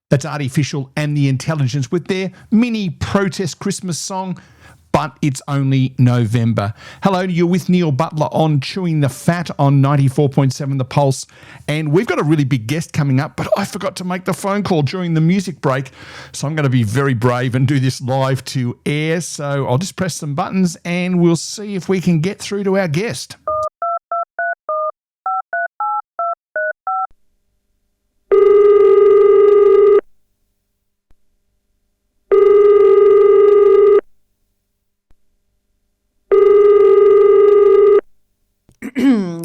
That's Artificial and the Intelligence with their mini protest Christmas song, But It's Only November. Hello, you're with Neil Butler on Chewing the Fat on 94.7 The Pulse. And we've got a really big guest coming up, but I forgot to make the phone call during the music break. So I'm going to be very brave and do this live to air. So I'll just press some buttons and we'll see if we can get through to our guest.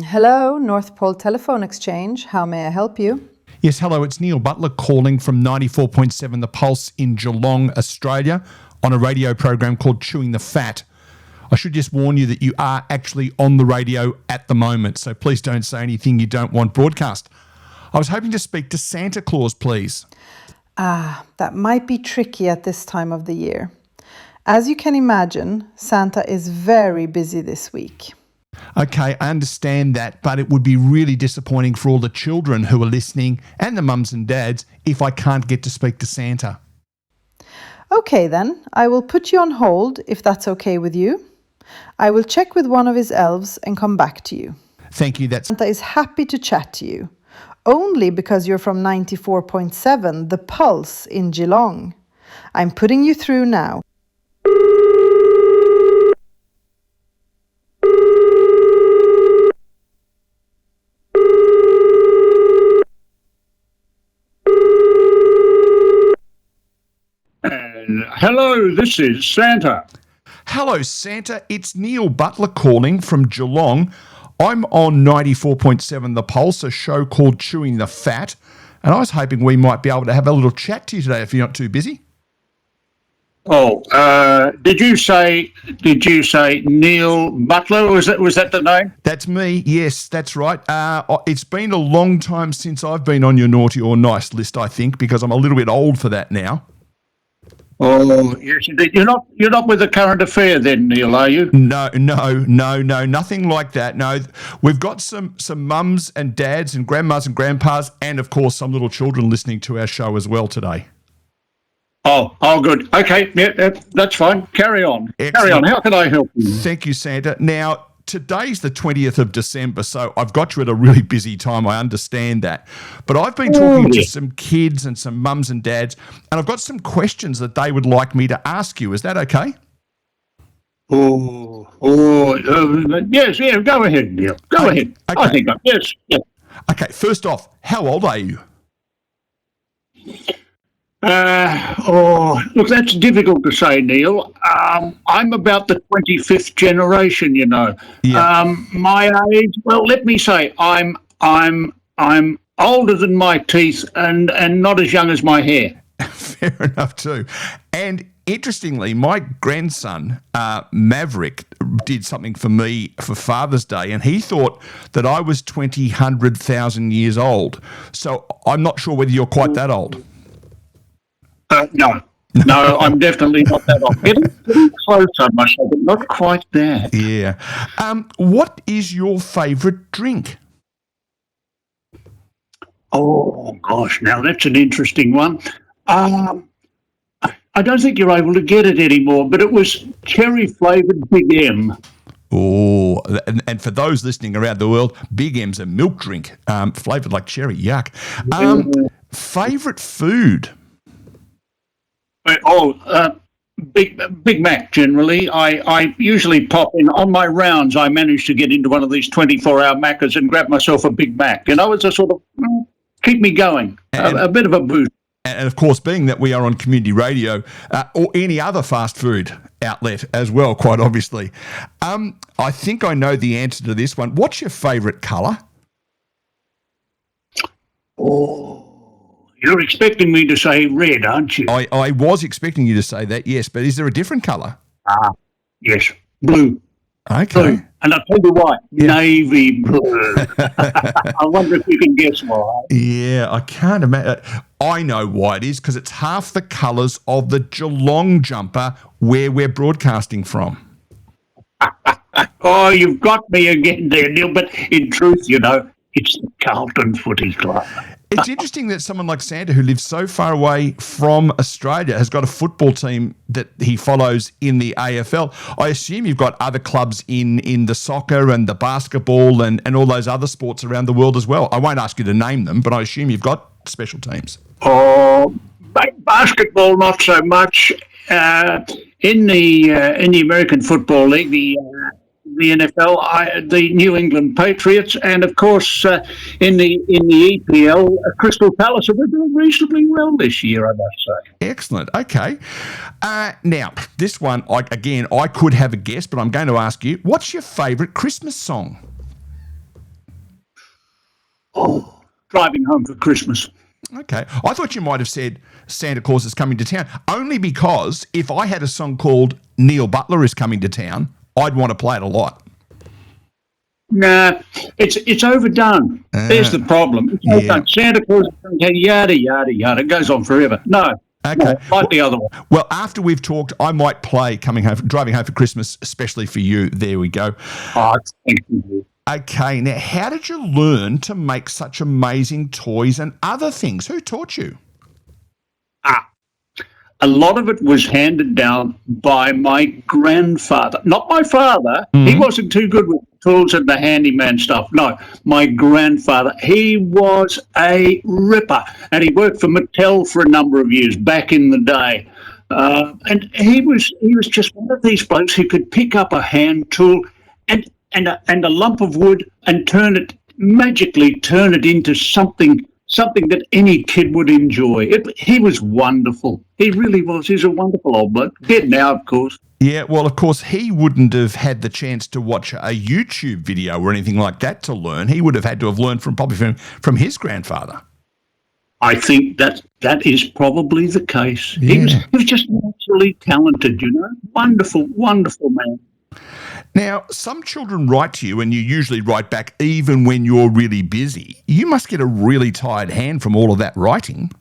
Hello, North Pole Telephone Exchange. How may I help you? Yes, hello, it's Neil Butler calling from 94.7 The Pulse in Geelong, Australia, on a radio program called Chewing the Fat. I should just warn you that you are actually on the radio at the moment, so please don't say anything you don't want broadcast. I was hoping to speak to Santa Claus, please. That might be tricky at this time of the year. As you can imagine, Santa is very busy this week. Okay, I understand that, but it would be really disappointing for all the children who are listening and the mums and dads if I can't get to speak to Santa. Okay then, I will put you on hold if that's okay with you. I will check with one of his elves and come back to you. Thank you, Santa is happy to chat to you, only because you're from 94.7 The Pulse in Geelong. I'm putting you through now. Hello, this is Santa. Hello, Santa. It's Neil Butler calling from Geelong. I'm on 94.7 The Pulse, a show called Chewing the Fat, and I was hoping we might be able to have a little chat to you today if you're not too busy. Oh, did you say Neil Butler? Was that the name? That's me. Yes, that's right. It's been a long time since I've been on your naughty or nice list, I think, because I'm a little bit old for that now. Oh, yes, you're not with the current affair then, Neil, are you? No, nothing like that. No, we've got some mums and dads and grandmas and grandpas and, of course, some little children listening to our show as well today. Oh, good. Okay, yeah, that's fine. Carry on. Excellent. Carry on. How can I help you? Thank you, Santa. Now, today's the 20th of December, so I've got you at a really busy time. I understand that. But I've been talking to some kids and some mums and dads, and I've got some questions that they would like me to ask you. Is that okay? Yes, yeah, go ahead, Neil. Go ahead. Okay. I think, yes. Okay, first off, how old are you? Look, that's difficult to say, Neil. I'm about the 25th generation, you know. Yeah. My age, well, let me say, I'm older than my teeth and not as young as my hair. Fair enough too. And interestingly, my grandson, Maverick, did something for me for Father's Day, and he thought that I was 1,000 years old. So I'm not sure whether you're quite that old. No, I'm definitely not that old. Getting closer myself, but not quite there. Yeah. What is your favourite drink? Oh, gosh, now that's an interesting one. I don't think you're able to get it anymore, but it was cherry-flavoured Big M. Oh, and for those listening around the world, Big M's a milk drink, flavoured like cherry. Yuck. Favourite food? Big Mac generally. I usually pop in on my rounds. I manage to get into one of these 24-hour Maccas and grab myself a Big Mac. You know, it's a sort of keep me going, a bit of a boost. And of course, being that we are on community radio or any other fast food outlet as well, quite obviously, I think I know the answer to this one. What's your favourite colour? Oh. You're expecting me to say red, aren't you? I was expecting you to say that, yes, but is there a different colour? Yes, blue. Okay. Blue. And I'll tell you why, navy blue. I wonder if you can guess why. Yeah, I can't imagine. I know why it is, because it's half the colours of the Geelong jumper where we're broadcasting from. Oh, you've got me again there, Neil, but in truth, you know, it's the Carlton Footy Club. It's interesting that someone like Santa, who lives so far away from Australia, has got a football team that he follows in the AFL. I assume you've got other clubs in the soccer and the basketball and all those other sports around the world as well. I won't ask you to name them, but I assume you've got special teams. Oh, basketball, not so much. In the American Football League, the NFL, the New England Patriots, and of course in the EPL, Crystal Palace are doing reasonably well this year, I must say. Excellent. Okay. Now, this one, I could have a guess, but I'm going to ask you, what's your favourite Christmas song? Oh, Driving Home for Christmas. Okay. I thought you might have said Santa Claus is coming to town, only because if I had a song called Neil Butler is coming to town, I'd want to play it a lot. Nah, it's overdone. There's the problem. It's overdone. Santa Claus is coming to town, yada, yada, yada. It goes on forever. No. Okay. No, like the other one. Well, after we've talked, I might play Driving Home for Christmas, especially for you. There we go. Oh, thank you. Okay, now how did you learn to make such amazing toys and other things? Who taught you? A lot of it was handed down by my grandfather. Not my father. Mm-hmm. He wasn't too good with tools and the handyman stuff. No, my grandfather. He was a ripper, and he worked for Mattel for a number of years back in the day. And he was just one of these blokes who could pick up a hand tool and a lump of wood and magically turn it into something that any kid would enjoy. He was wonderful. He really was. He's a wonderful old bloke. Dead now, of course. Yeah, well, of course, he wouldn't have had the chance to watch a YouTube video or anything like that to learn. He would have had to have learned from his grandfather. I think that is probably the case. Yeah. He was just naturally talented, Wonderful, wonderful man. Now, some children write to you and you usually write back even when you're really busy. You must get a really tired hand from all of that writing.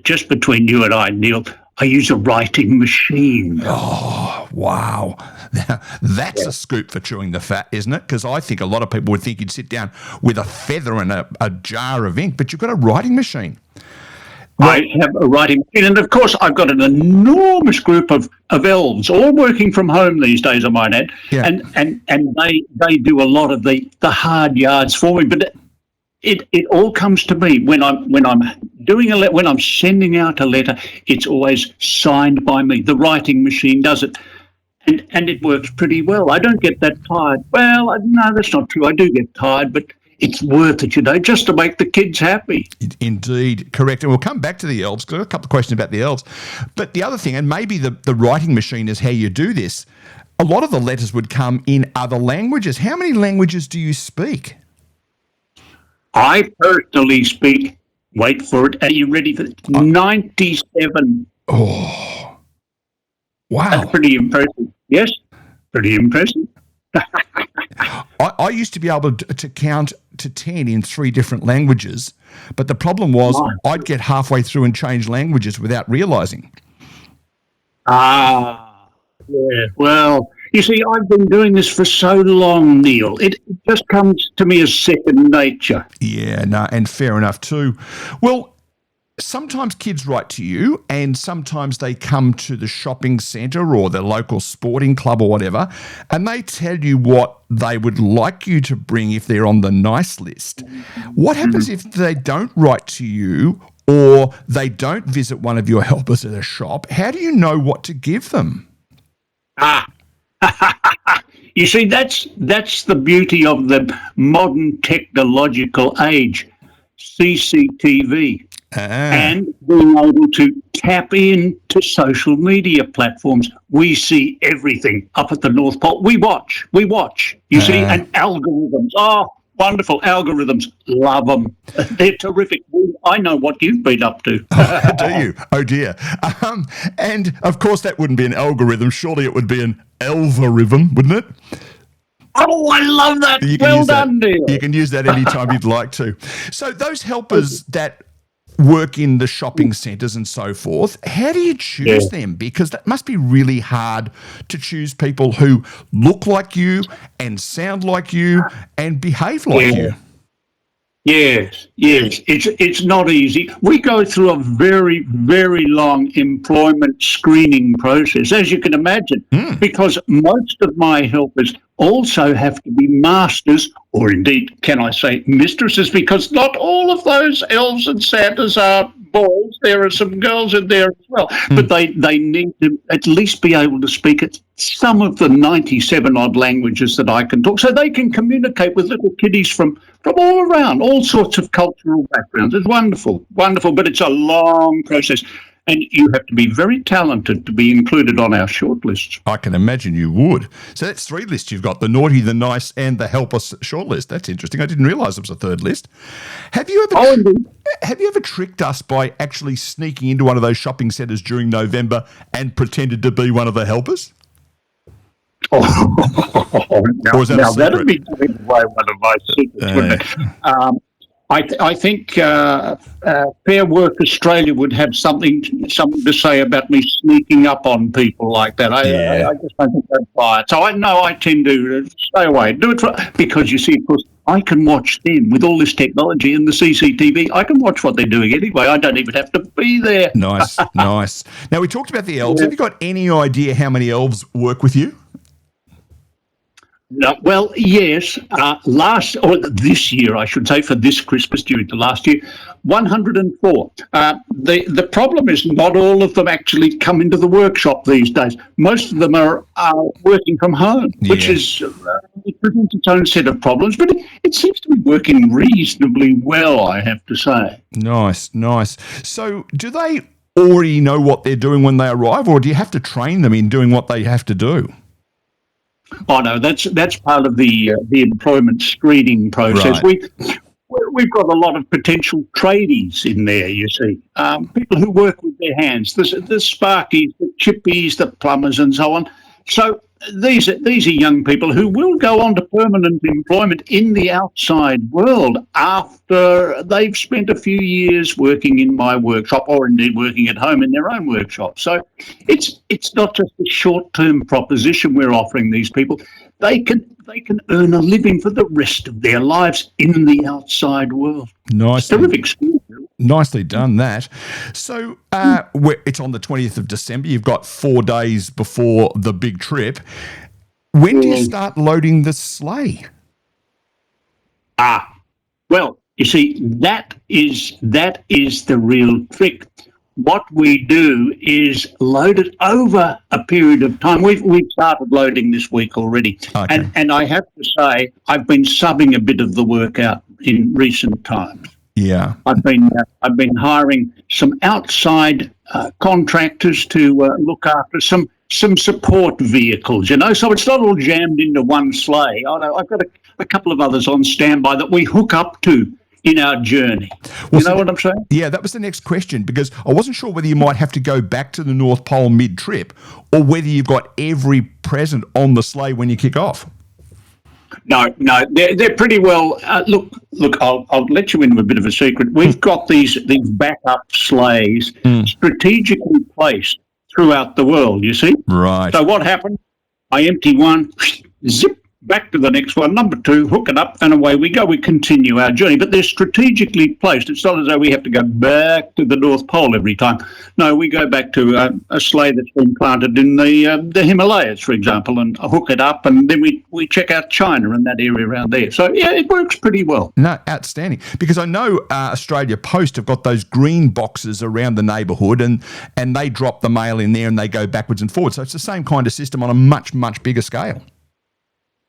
Just between you and I, Neil, I use a writing machine. Oh, wow. Now, that's a scoop for chewing the fat, isn't it? Because I think a lot of people would think you'd sit down with a feather and a jar of ink, but you've got a writing machine. I have a writing machine, and of course I've got an enormous group of elves, all working from home these days, I might add, and they do a lot of the hard yards for me. But it all comes to me when I'm doing when I'm sending out a letter. It's always signed by me. The writing machine does it, and it works pretty well. I don't get that tired. Well, no, that's not true. I do get tired, but it's worth it, just to make the kids happy. Indeed, correct. And we'll come back to the elves, because I've got a couple of questions about the elves. But the other thing, and maybe the writing machine is how you do this, a lot of the letters would come in other languages. How many languages do you speak? I personally speak, wait for it, are you ready for it? 97. Oh, wow. That's pretty impressive. Yes, pretty impressive. I used to be able to count to 10 in 3 different languages, but the problem was I'd get halfway through and change languages without realising. Yeah. Well, you see, I've been doing this for so long, Neil. It just comes to me as second nature. Yeah, no, and fair enough too. Well, sometimes kids write to you and sometimes they come to the shopping centre or the local sporting club or whatever, and they tell you what they would like you to bring if they're on the nice list. What happens if they don't write to you or they don't visit one of your helpers at a shop? How do you know what to give them? You see, that's the beauty of the modern technological age, CCTV. And being able to tap into social media platforms. We see everything up at the North Pole. We watch, you see, and algorithms. Oh, wonderful algorithms. Love them. They're terrific. I know what you've been up to. Do you? Oh, dear. And, of course, that wouldn't be an algorithm. Surely it would be an algorithm, wouldn't it? Oh, I love that. Well done, Neil. You can use that anytime you'd like to. So those helpers that work in the shopping centres and so forth, how do you choose them? Because that must be really hard to choose people who look like you and sound like you and behave like you. Yes. It's not easy. We go through a very, very long employment screening process, as you can imagine, because most of my helpers also have to be masters, or indeed, can I say mistresses, because not all of those elves and Santas are boys. There are some girls in there as well. But they need to at least be able to speak some of the 97 odd languages that I can talk, so they can communicate with little kiddies from all around, all sorts of cultural backgrounds. It's wonderful, but it's a long process. And you have to be very talented to be included on our shortlists. I can imagine you would. So that's 3 lists you've got: the naughty, the nice, and the help us shortlist. That's interesting. I didn't realise it was a 3rd list. Have you ever tricked us by actually sneaking into one of those shopping centres during November and pretended to be one of the helpers? Now that that'd be giving away one of my secrets, wouldn't it? I think Fair Work Australia would have something to say about me sneaking up on people like that. I just don't think they'd buy it. So I tend to stay away. Do it because you see, of course, I can watch them with all this technology and the CCTV. I can watch what they're doing anyway. I don't even have to be there. Nice. Now, we talked about the elves. Have you got any idea how many elves work with you? No, well, yes. This year, I should say, for this Christmas during the last year, 104. The problem is not all of them actually come into the workshop these days. Most of them are working from home, which is it presents its own set of problems, but it seems to be working reasonably well, I have to say. Nice. So do they already know what they're doing when they arrive, or do you have to train them in doing what they have to do? Oh no, that's part of the employment screening process. Right. We've got a lot of potential tradies in there. You see, people who work with their hands, the sparkies, the chippies, the plumbers, and so on. So these are young people who will go on to permanent employment in the outside world after they've spent a few years working in my workshop, or indeed working at home in their own workshop. So it's not just a short-term proposition we're offering these people. They can earn a living for the rest of their lives in the outside world. Nice. Terrific school. Nicely done that. So it's on the 20th of December. You've got 4 days before the big trip. When do you start loading the sleigh? Well, you see, that is the real trick. What we do is load it over a period of time. We've started loading this week already. Okay. And I have to say, I've been subbing a bit of the work out in recent times. Yeah. I've been hiring some outside contractors to look after some support vehicles, so it's not all jammed into one sleigh. I've got a couple of others on standby that we hook up to in our journey. Well, what I'm saying? Yeah, that was the next question, because I wasn't sure whether you might have to go back to the North Pole mid-trip or whether you've got every present on the sleigh when you kick off. No, they're pretty well. Look, I'll let you into a bit of a secret. We've got these backup sleighs strategically placed throughout the world, you see? Right. So what happened? I empty one, zip, back to the next one, number 2, hook it up, and away we go. We continue our journey. But they're strategically placed. It's not as though we have to go back to the North Pole every time. No, we go back to a sleigh that's been planted in the Himalayas, for example, and hook it up, and then we check out China and that area around there. So, yeah, it works pretty well. No, outstanding. Because I know Australia Post have got those green boxes around the neighbourhood, and they drop the mail in there and they go backwards and forwards. So it's the same kind of system on a much, much bigger scale.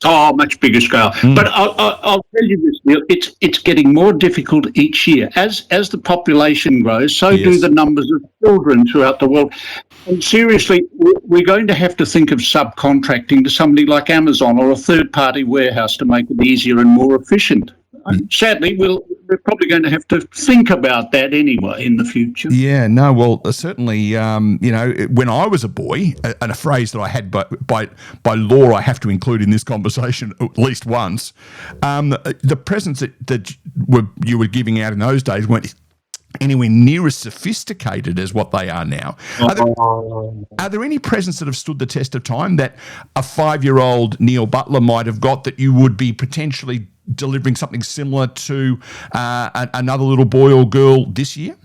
Oh, much bigger scale. But I'll tell you this, Neil, it's getting more difficult each year. As the population grows, so do the numbers of children throughout the world. And seriously, we're going to have to think of subcontracting to somebody like Amazon or a third-party warehouse to make it easier and more efficient. Sadly, we're probably going to have to think about that anyway in the future. Yeah, no, well, certainly, when I was a boy, and a phrase that I had by law I have to include in this conversation at least once, the presents that you were giving out in those days weren't anywhere near as sophisticated as what they are now. Are there any presents that have stood the test of time that a 5-year-old Neil Butler might have got that you would be potentially delivering something similar to another little boy or girl this year?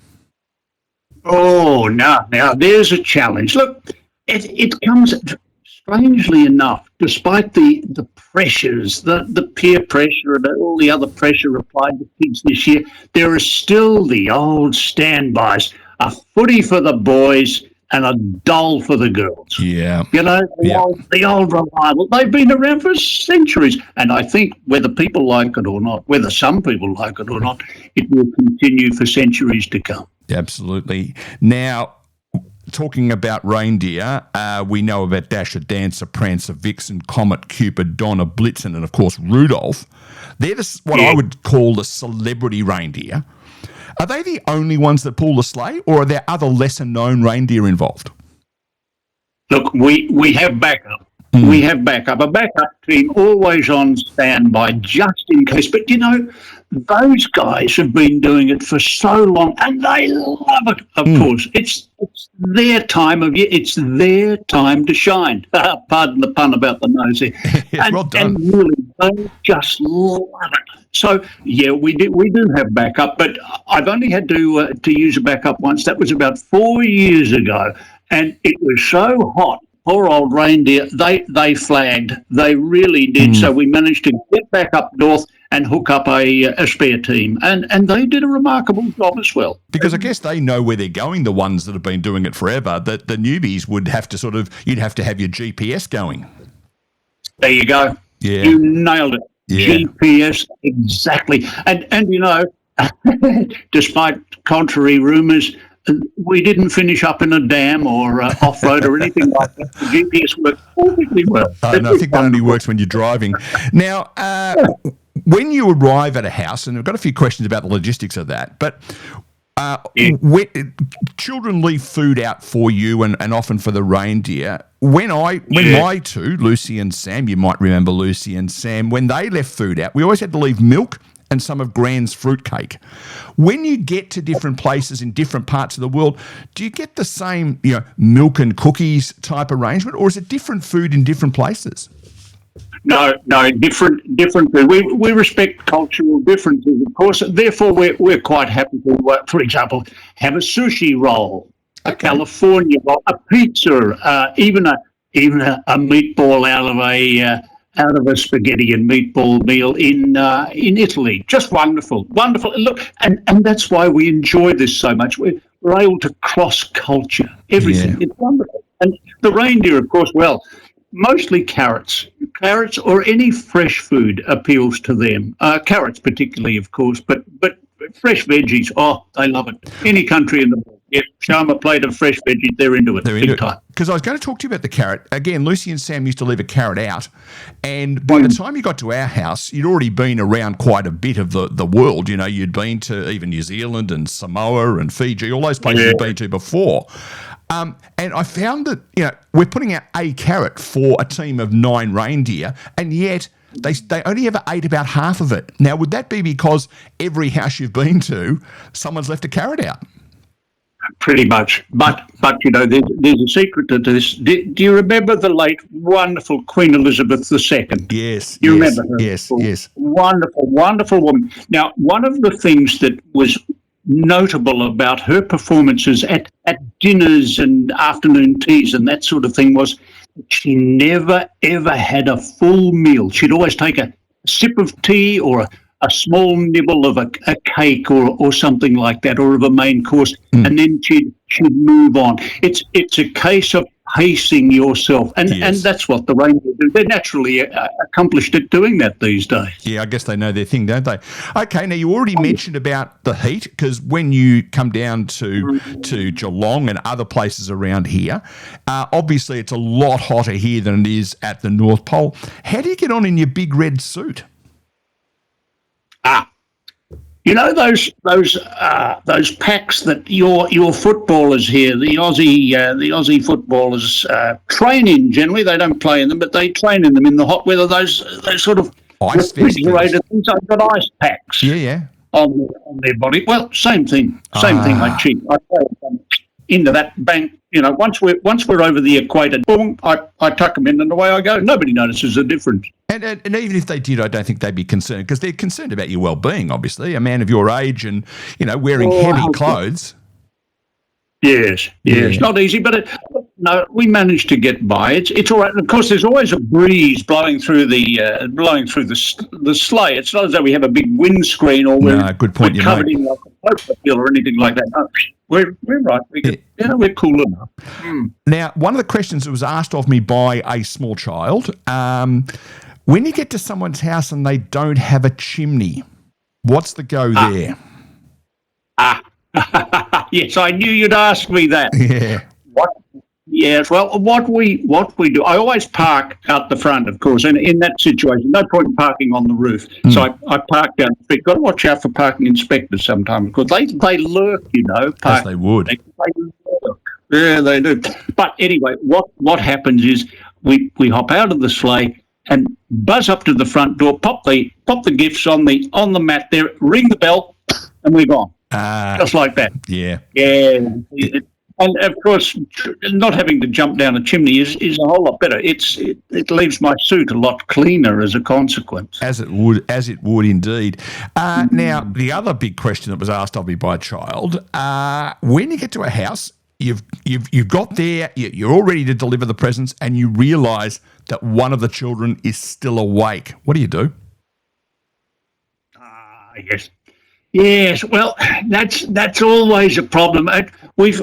Oh, no. Now, there's a challenge. Look, it comes, strangely enough, despite the pressures, the peer pressure and all the other pressure applied to kids this year, there are still the old standbys, a footy for the boys and a doll for the girls. Yeah. You know, the old revival. They've been around for centuries. And I think whether people like it or not, whether some people like it or not, it will continue for centuries to come. Absolutely. Now, talking about reindeer, we know about Dasher, Dancer, Prancer, Vixen, Comet, Cupid, Donner, Blitzen, and of course Rudolph. They're what I would call the celebrity reindeer. Are they the only ones that pull the sleigh, or are there other lesser-known reindeer involved? Look, we have backup. We have backup. A backup team always on standby just in case. But, you know, those guys have been doing it for so long and they love it, of course. It's their time of year. It's their time to shine. Pardon the pun about the nose there. Yes, well done. And really, they just love it. So, yeah, we do have backup, but I've only had to use a backup once. That was about 4 years ago, and it was so hot. Poor old reindeer, they flagged. They really did. So we managed to get back up north and hook up a spare team. And they did a remarkable job as well. Because I guess they know where they're going, the ones that have been doing it forever, that the newbies would have to you'd have to have your GPS going. There you go. Yeah. You nailed it. Yeah. GPS, exactly. And you know, despite contrary rumours, we didn't finish up in a dam or off-road or anything like that. The GPS worked perfectly well. I think that only works when you're driving. Now, when you arrive at a house, and I've got a few questions about the logistics of that, but children leave food out for you and often for the reindeer. When my two, Lucy and Sam, you might remember Lucy and Sam, when they left food out, we always had to leave milk and some of Gran's fruitcake. When you get to different places in different parts of the world, do you get the same, milk and cookies type arrangement, or is it different food in different places? No, different food. We respect cultural differences, of course. Therefore, we're quite happy to, for example, have a sushi roll, a California roll, a pizza, even a meatball out of a spaghetti and meatball meal in Italy. Just wonderful. Look, and that's why we enjoy this so much. We're able to cross culture everything. Yeah. It's wonderful. And the reindeer, of course, mostly carrots or any fresh food appeals to them. Carrots particularly, of course, but fresh veggies, they love it. Any country in the world. Yep, show them a plate of fresh veggies, they're into it. Big time. Because I was going to talk to you about the carrot. Again, Lucy and Sam used to leave a carrot out, and by the time you got to our house, you'd already been around quite a bit of the world. You'd been to even New Zealand and Samoa and Fiji, all those places you'd been to before. And I found that, we're putting out a carrot for a team of 9 reindeer, and yet they only ever ate about half of it. Now, would that be because every house you've been to, someone's left a carrot out? Pretty much. But there's a secret to this. Do you remember the late, wonderful Queen Elizabeth II? Yes. You remember her? Yes. Wonderful, wonderful woman. Now, one of the things that was notable about her performances at dinners and afternoon teas and that sort of thing was she never, ever had a full meal. She'd always take a sip of tea or a small nibble of a cake or something like that, or of a main course, and then she'd move on. It's a case of pacing yourself, and that's what the reindeer do. They're naturally accomplished at doing that these days. Yeah, I guess they know their thing, don't they? Okay, now you already mentioned about the heat, because when you come down to Geelong and other places around here, obviously it's a lot hotter here than it is at the North Pole. How do you get on in your big red suit? Those packs that your footballers here, the Aussie footballers train in. Generally, they don't play in them, but they train in them in the hot weather. Those sort of ice refrigerated things. I've got ice packs. Yeah. On their body. Well, same thing. Same thing. Like cheap. I throw into that bank. Once we're over the equator, boom, I tuck them in and away I go. Nobody notices the difference. And even if they did, I don't think they'd be concerned, because they're concerned about your well-being, obviously, a man of your age and, wearing heavy clothes. Yes, not easy, but no, we managed to get by. It's all right. And of course, there's always a breeze blowing through the sleigh. It's not as though we have a big windscreen or we're covered in like a poker field or anything like that. No, we're right. We're cool enough. Now, one of the questions that was asked of me by a small child, when you get to someone's house and they don't have a chimney, what's the go there? Yes, I knew you'd ask me that. Yeah. Yes, well, what we do, I always park out the front, of course, and in that situation, no point in parking on the roof. So I park down the street. Got to watch out for parking inspectors sometimes, because they lurk, Yes, they would. They lurk. Yeah, they do. But anyway, what happens is we hop out of the sleigh and buzz up to the front door, pop the gifts on the mat there, ring the bell, and we're gone. Just like that. Yeah. Yeah. And of course, not having to jump down a chimney is a whole lot better. It leaves my suit a lot cleaner as a consequence. As it would indeed. Now, the other big question that was asked of me by a child: when you get to a house, you've got there, you're all ready to deliver the presents, and you realise that one of the children is still awake. What do you do? Yes, well, that's always a problem. We've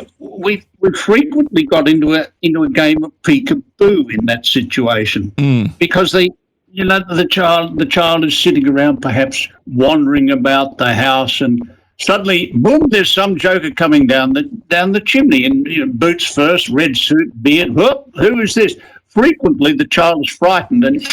frequently got into a game of peekaboo in that situation because the child is sitting around, perhaps wandering about the house, and suddenly, boom! There's some joker coming down the chimney, and boots first, red suit, beard. Whoop! Who is this? Frequently, the child is frightened and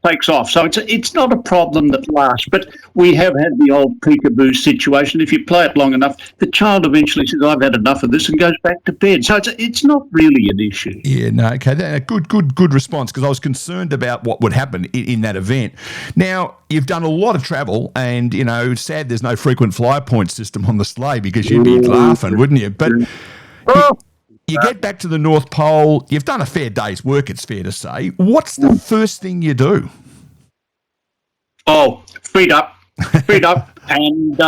takes off. So it's not a problem that lasts, but we have had the old peekaboo situation. If you play it long enough, the child eventually says, "I've had enough of this," and goes back to bed. So it's not really an issue. Yeah, no, okay. Good response, because I was concerned about what would happen in that event. Now, you've done a lot of travel, and, sad there's no frequent flyer point system on the sleigh, because you'd be laughing, wouldn't you? But you get back to the North Pole, you've done a fair day's work, it's fair to say. What's the first thing you do? Oh, feet up, and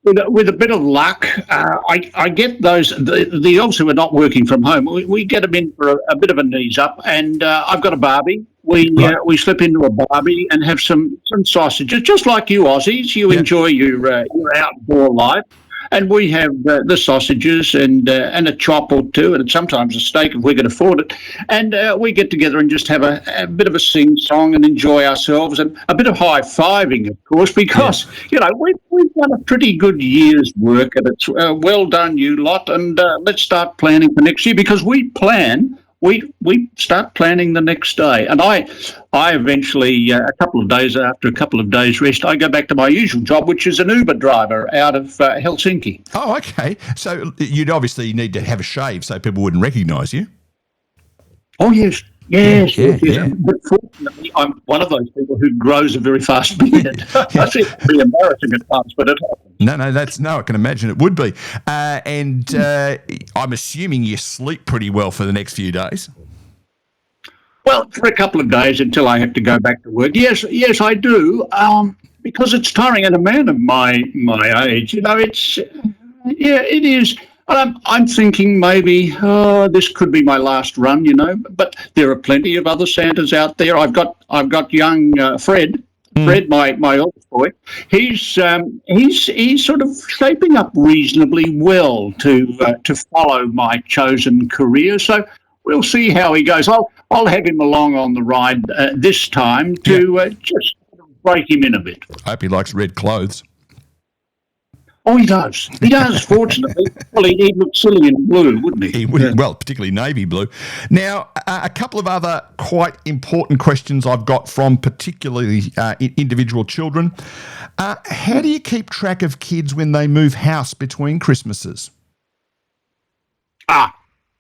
with a bit of luck, I get those, the elves who are not working from home, we get them in for a bit of a knees up, and I've got a barbie. We slip into a barbie and have some sausages, just like you Aussies. You enjoy your outdoor life. And we have the sausages and a chop or two, and sometimes a steak if we can afford it. And we get together and just have a bit of a sing-song and enjoy ourselves, and a bit of high-fiving, of course, because, we've done a pretty good year's work, and it's well done, you lot, and let's start planning for next year, because we start planning the next day. And I eventually, after a couple of days rest, I go back to my usual job, which is an Uber driver out of Helsinki. Oh, okay. So you'd obviously need to have a shave so people wouldn't recognise you. Oh, yes. Yes. But fortunately, I'm one of those people who grows a very fast beard. I see it pretty embarrassing at times, but it happens. No, I can imagine it would be. And I'm assuming you sleep pretty well for the next few days. Well, for a couple of days until I have to go back to work. Yes, I do. Because it's tiring, and a man of my age, it is. I'm thinking maybe this could be my last run, But there are plenty of other Santas out there. I've got young Fred. Fred, my oldest boy. He's sort of shaping up reasonably well to follow my chosen career. So we'll see how he goes. I'll have him along on the ride this time to just break him in a bit. I hope he likes red clothes. Oh, he does. He does, fortunately. Well, he'd look silly in blue, wouldn't he? He would, well, particularly navy blue. Now, a couple of other quite important questions I've got from particularly individual children. How do you keep track of kids when they move house between Christmases?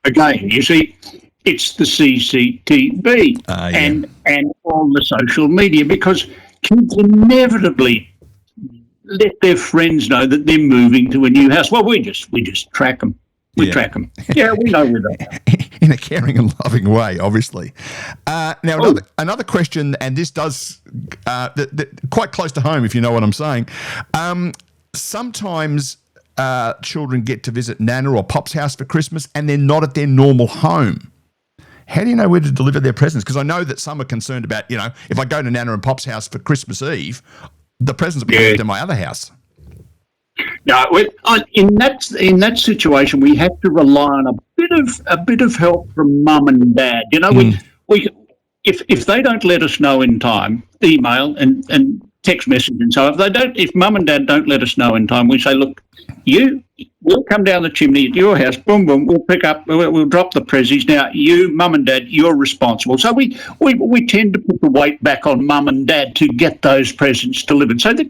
Again, you see, it's the CCTV and all the social media, because kids inevitably let their friends know that they're moving to a new house. Well, we just track them. We track them. Yeah, we know where they are. In a caring and loving way, obviously. Now, another question, and this does quite close to home, if you know what I'm saying. Sometimes children get to visit Nana or Pop's house for Christmas, and they're not at their normal home. How do you know where to deliver their presents? Because I know that some are concerned about, if I go to Nana and Pop's house for Christmas Eve, the presents will be left in my other house. No, in that situation, we have to rely on a bit of help from mum and dad. We if they don't let us know in time, email and text message and so on. If mum and dad don't let us know in time, we say, look, we'll come down the chimney at your house, boom, boom, we'll pick up, we'll drop the prezzies. Now, you, mum and dad, you're responsible. So we tend to put the weight back on mum and dad to get those presents delivered so the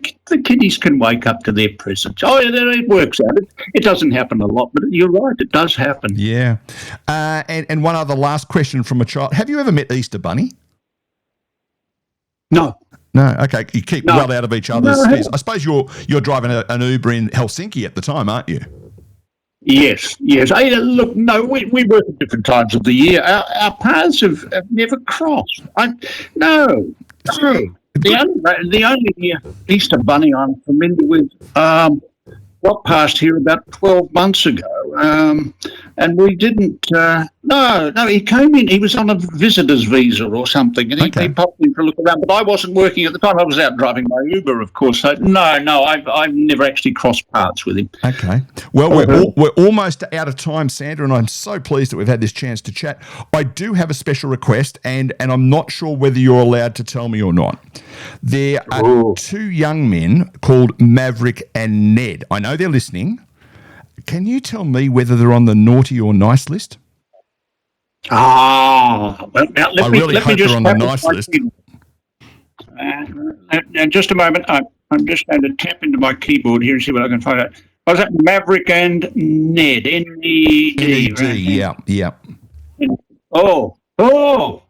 kiddies can wake up to their presents. Oh, it works out. It doesn't happen a lot, but you're right, it does happen. Yeah. And one other last question from a child. Have you ever met Easter Bunny? No. No, okay. You keep well out of each other's space. I suppose you're driving an Uber in Helsinki at the time, aren't you? Yes. Hey, look, no, we work at different times of the year. Our paths have never crossed. No. The only Easter Bunny I'm familiar with got past here about 12 months ago, and we didn't. No, he came in. He was on a visitor's visa or something, and he popped in for a look around. But I wasn't working at the time. I was out driving my Uber, of course. So no, I've never actually crossed paths with him. Okay. Well, we're almost out of time, Sandra, and I'm so pleased that we've had this chance to chat. I do have a special request, and I'm not sure whether you're allowed to tell me or not. There are two young men called Maverick and Ned. I know they're listening. Can you tell me whether they're on the naughty or nice list? Well, now I really hope they're on the nice list. Just a moment. I'm just going to tap into my keyboard here and see what I can find out. Was that Maverick and Ned? N-E-D, right? Yeah. Oh, no.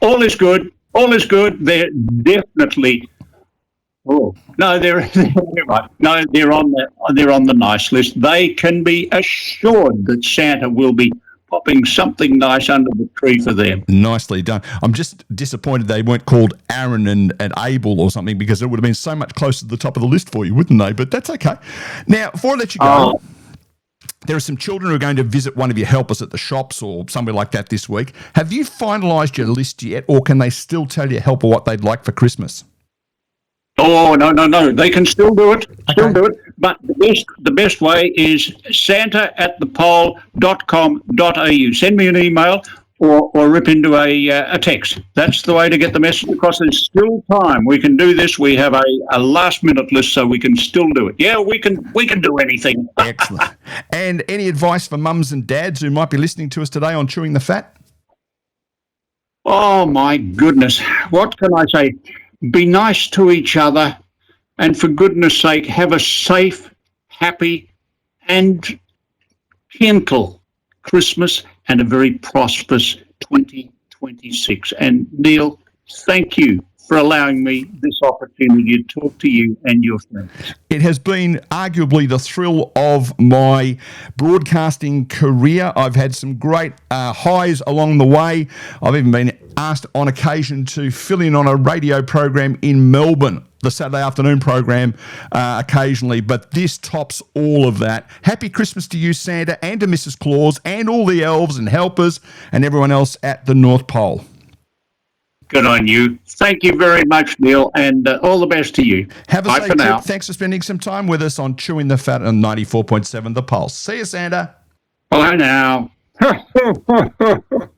All is good. They're definitely. Oh no, they're right. No, they're on the nice list. They can be assured that Santa will be popping something nice under the tree for them. Nicely done. I'm just disappointed they weren't called Aaron and Abel or something, because it would have been so much closer to the top of the list for you, wouldn't they? But that's okay. Now, before I let you go, there are some children who are going to visit one of your helpers at the shops or somewhere like that this week. Have you finalised your list yet, or can they still tell your helper what they'd like for Christmas? Oh, no. They can still do it. But the best way is santa@thepole.com.au. Send me an email or rip into a text. That's the way to get the message across. There's still time. We can do this. We have a last-minute list, so we can still do it. Yeah, we can do anything. Excellent. And any advice for mums and dads who might be listening to us today on Chewing the Fat? Oh, my goodness. What can I say? Be nice to each other, and for goodness sake, have a safe, happy, and gentle Christmas and a very prosperous 2026. And Neil, thank you for allowing me this opportunity to talk to you and your friends. It has been arguably the thrill of my broadcasting career. I've had some great highs along the way. I've even been asked on occasion to fill in on a radio program in Melbourne, the Saturday afternoon program occasionally, but this tops all of that. Happy Christmas to you, Santa, and to Mrs. Claus, and all the elves and helpers and everyone else at the North Pole. Good on you. Thank you very much, Neil, and all the best to you. Have a safe trip. Thanks for spending some time with us on Chewing the Fat on 94.7 The Pulse. See you, Santa. Bye now.